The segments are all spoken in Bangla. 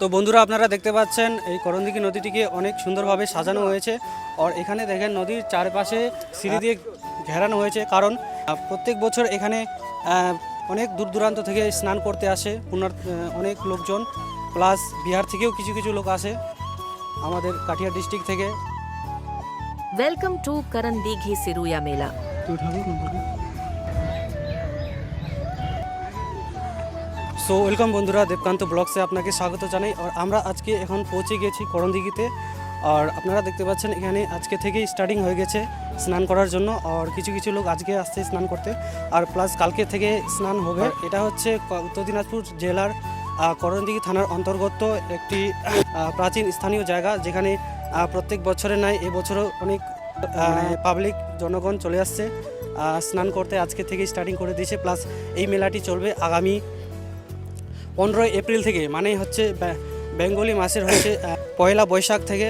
তো বন্ধুরা আপনারা দেখতে পাচ্ছেন এই করণদিঘি নদীটিকে অনেক সুন্দরভাবে সাজানো হয়েছে। আর এখানে দেখেন নদীর চারপাশে সিঁড়ি দিয়ে ঘেরানো হয়েছে, কারণ প্রত্যেক বছর এখানে অনেক দূর দূরান্ত থেকে স্নান করতে আসে অনেক লোকজন, প্লাস বিহার থেকেও কিছু কিছু লোক আসে আমাদের কাটিহার ডিস্ট্রিক্ট থেকে। Welcome to Karandighi Siruya mela. So welcome বন্ধুরা, দেবকান্ত ব্লগসে আপনাকে স্বাগত জানাই। আর আমরা আজকে এখন পৌঁছে গেছি করণদিঘিতে। আর আপনারা দেখতে পাচ্ছেন এখানে আজকে থেকেই স্টার্টিং হয়ে গেছে স্নান করার জন্য। আর কিছু কিছু লোক আজকে আসছে স্নান করতে, আর প্লাস কালকে থেকে স্নান হবে। এটা হচ্ছে উত্তর দিনাজপুর জেলার করণদিঘি থানার অন্তর্গত একটি প্রাচীন স্থানীয় জায়গা, যেখানে প্রত্যেক বছরের ন্যায় এবছরও অনেক পাবলিক জনগণ চলে আসছে স্নান করতে। আজকে থেকে স্টার্টিং করে দিয়েছে। প্লাস এই মেলাটি চলবে আগামী 15 এপ্রিল থেকে, মানে হচ্ছে বেঙ্গলি মাসের হচ্ছে পয়লা বৈশাখ থেকে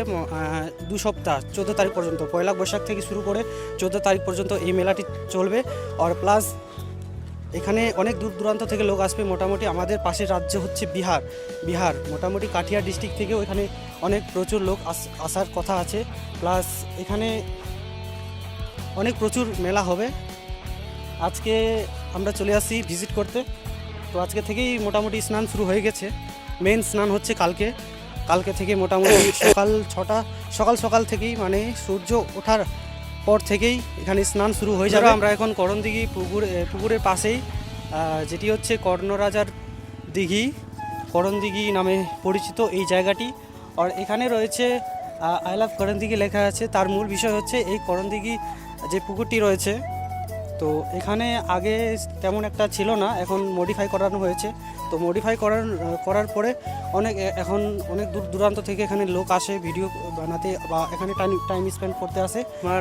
2 সপ্তাহ 14 তারিখ পর্যন্ত। পয়লা বৈশাখ থেকে শুরু করে 14 তারিখ পর্যন্ত এই মেলাটি চলবে। আর প্লাস এখানে অনেক দূর দূরান্ত থেকে লোক আসবে। মোটামুটি আমাদের পাশের রাজ্য হচ্ছে বিহার মোটামুটি কাটিহার ডিস্ট্রিক্ট থেকেও এখানে অনেক প্রচুর লোক আসার কথা আছে। প্লাস এখানে অনেক প্রচুর মেলা হবে। আজকে আমরা চলে আসি ভিজিট করতে। তো আজকে থেকেই মোটামুটি স্নান শুরু হয়ে গেছে। মেন স্নান হচ্ছে কালকে থেকে মোটামুটি সকাল থেকেই, মানে সূর্য ওঠার পর থেকেই এখানে স্নান শুরু হয়ে যাবে। আমরা এখন করণদিঘি পুকুরের পাশেই, যেটি হচ্ছে কর্ণরাজার দিঘি, করণদিঘি নামে পরিচিত এই জায়গাটি। আর এখানে রয়েছে আই লাভ করণদিঘি লেখা আছে। তার মূল বিষয় হচ্ছে এই করণদিঘি যে পুকুরটি রয়েছে, তো এখানে আগে তেমন একটা ছিল না, এখন মডিফাই করানো হয়েছে। তো মডিফাই করার পরে এখন অনেক দূর দূরান্ত থেকে এখানে লোক আসে ভিডিও বানাতে বা এখানে টাইম স্পেন্ড করতে আসে।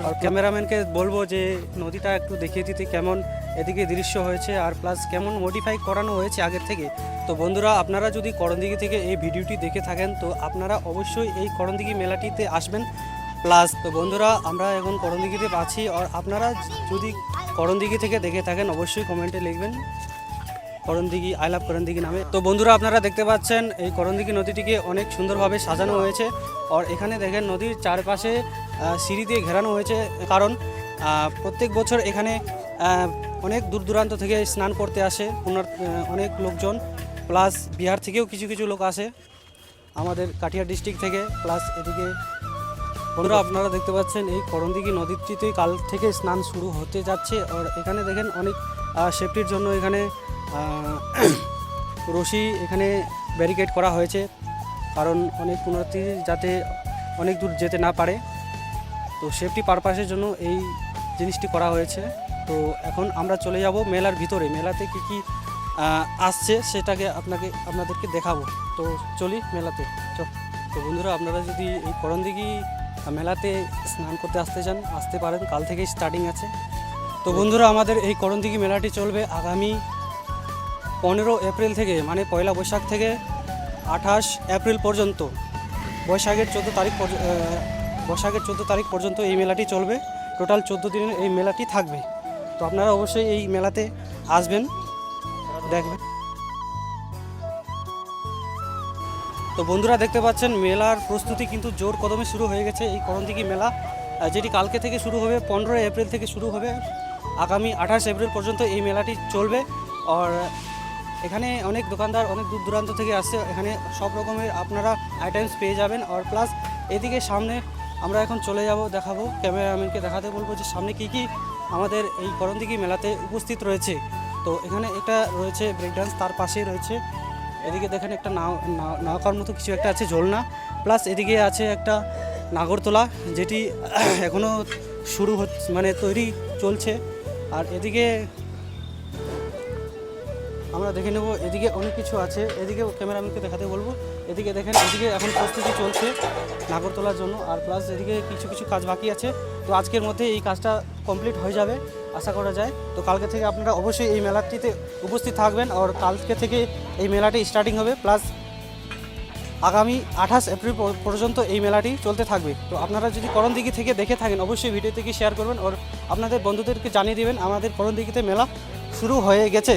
আর ক্যামেরাম্যানকে বলবো যে নদীটা একটু দেখিয়ে দিতে, কেমন এদিকে দৃশ্য হয়েছে আর প্লাস কেমন মডিফাই করানো হয়েছে আগের থেকে। তো বন্ধুরা, আপনারা যদি করণদিঘি থেকে এই ভিডিওটি দেখে থাকেন, তো আপনারা অবশ্যই এই করণদিঘি মেলাটিতে আসবেন। প্লাস তো বন্ধুরা, আমরা এখন করণদিঘিতে আছি। আর আপনারা যদি করণদিঘি থেকে দেখে থাকেন, অবশ্যই কমেন্টে লিখবেন করণদিঘি, আই লাভ করণদিঘি নামে। তো বন্ধুরা আপনারা দেখতে পাচ্ছেন এই করণদিঘি নদীটিকে অনেক সুন্দরভাবে সাজানো হয়েছে। আর এখানে দেখেন নদীর চারপাশে সিঁড়ি দিয়ে ঘেরানো হয়েছে, কারণ প্রত্যেক বছর এখানে অনেক দূর দূরান্ত থেকে স্নান করতে আসে অনেক লোকজন, প্লাস বিহার থেকেও কিছু কিছু লোক আসে আমাদের কাটিহার ডিস্ট্রিক্ট থেকে। প্লাস এদিকে বন্ধুরা আপনারা দেখতে পাচ্ছেন এই করণদিঘি নদীটিতে কাল থেকে স্নান শুরু হতে যাচ্ছে। আর এখানে দেখেন অনেক সেফটির জন্য এখানে রশি এখানে ব্যারিকেড করা হয়েছে, কারণ অনেক পুণ্যার্থী যাতে অনেক দূর যেতে না পারে। তো সেফটি পারপাসের জন্য এই জিনিসটি করা হয়েছে। তো এখন আমরা চলে যাব মেলার ভিতরে। মেলাতে কি কি আসছে সেটাকে আপনাদেরকে দেখাবো। তো চলি মেলাতে। তো বন্ধুরা, আপনারা যদি এই করণদিঘি মেলাতে স্নান করতে আসতে পারেন, কাল থেকেই স্টার্টিং আছে। তো বন্ধুরা, আমাদের এই করণদিঘি মেলাটি চলবে আগামী 15 এপ্রিল থেকে, মানে পয়লা বৈশাখ থেকে 28 এপ্রিল পর্যন্ত। বৈশাখের 14 তারিখ পর্যন্ত এই মেলাটি চলবে। টোটাল 14 দিনের এই মেলাটি থাকবে। তো আপনারা অবশ্যই এই মেলাতে আসবেন, দেখবেন। তো বন্ধুরা দেখতে পাচ্ছেন মেলার প্রস্তুতি কিন্তু জোর কদমে শুরু হয়ে গেছে। এই করণদিঘি মেলা, যেটি কালকে থেকে শুরু হবে, 15 এপ্রিল থেকে শুরু হবে, আগামী 28 এপ্রিল পর্যন্ত এই মেলাটি চলবে। আর এখানে অনেক দোকানদার অনেক দূর দূরান্ত থেকে আসছে। এখানে সব রকমের আপনারা আইটেমস পেয়ে যাবেন। আর প্লাস এদিকে সামনে আমরা এখন চলে যাব, দেখাবো, ক্যামেরাম্যানকে দেখাতে বলবো যে সামনে কি কি আমাদের এই করণদিঘি মেলাতে উপস্থিত রয়েছে। তো এখানে এটা রয়েছে ব্রেক ডান্স, তার পাশেই রয়েছে এদিকে দেখেন একটা নৌকার মতো কিছু একটা আছে, ঝোলনা। প্লাস এদিকে আছে একটা নাগরদোলা, যেটি এখনও শুরু হচ্ছে, মানে তৈরি চলছে। আর এদিকে আমরা দেখে নেব, এদিকে অনেক কিছু আছে। এদিকে ক্যামেরাম্যানকে দেখাতে বলবো, এদিকে দেখেন, এদিকে এখন প্রস্তুতি চলছে নাগরদোলার জন্য। আর প্লাস এদিকে কিছু কিছু কাজ বাকি আছে। তো আজকের মধ্যে এই কাজটা কমপ্লিট হয়ে যাবে আশা করা যায়। তো কালকে থেকে আপনারা অবশ্যই এই মেলাটিতে উপস্থিত থাকবেন। আর কালকে থেকে এই মেলাটি স্টার্টিং হবে। প্লাস আগামী 28 এপ্রিল পর্যন্ত এই মেলাটি চলতে থাকবে। তো আপনারা যদি করণদিঘি থেকে দেখে থাকেন, অবশ্যই ভিডিও থেকে শেয়ার করবেন আর আপনাদের বন্ধুদেরকে জানিয়ে দেবেন আমাদের করণদিঘিতে মেলা শুরু হয়ে গেছে।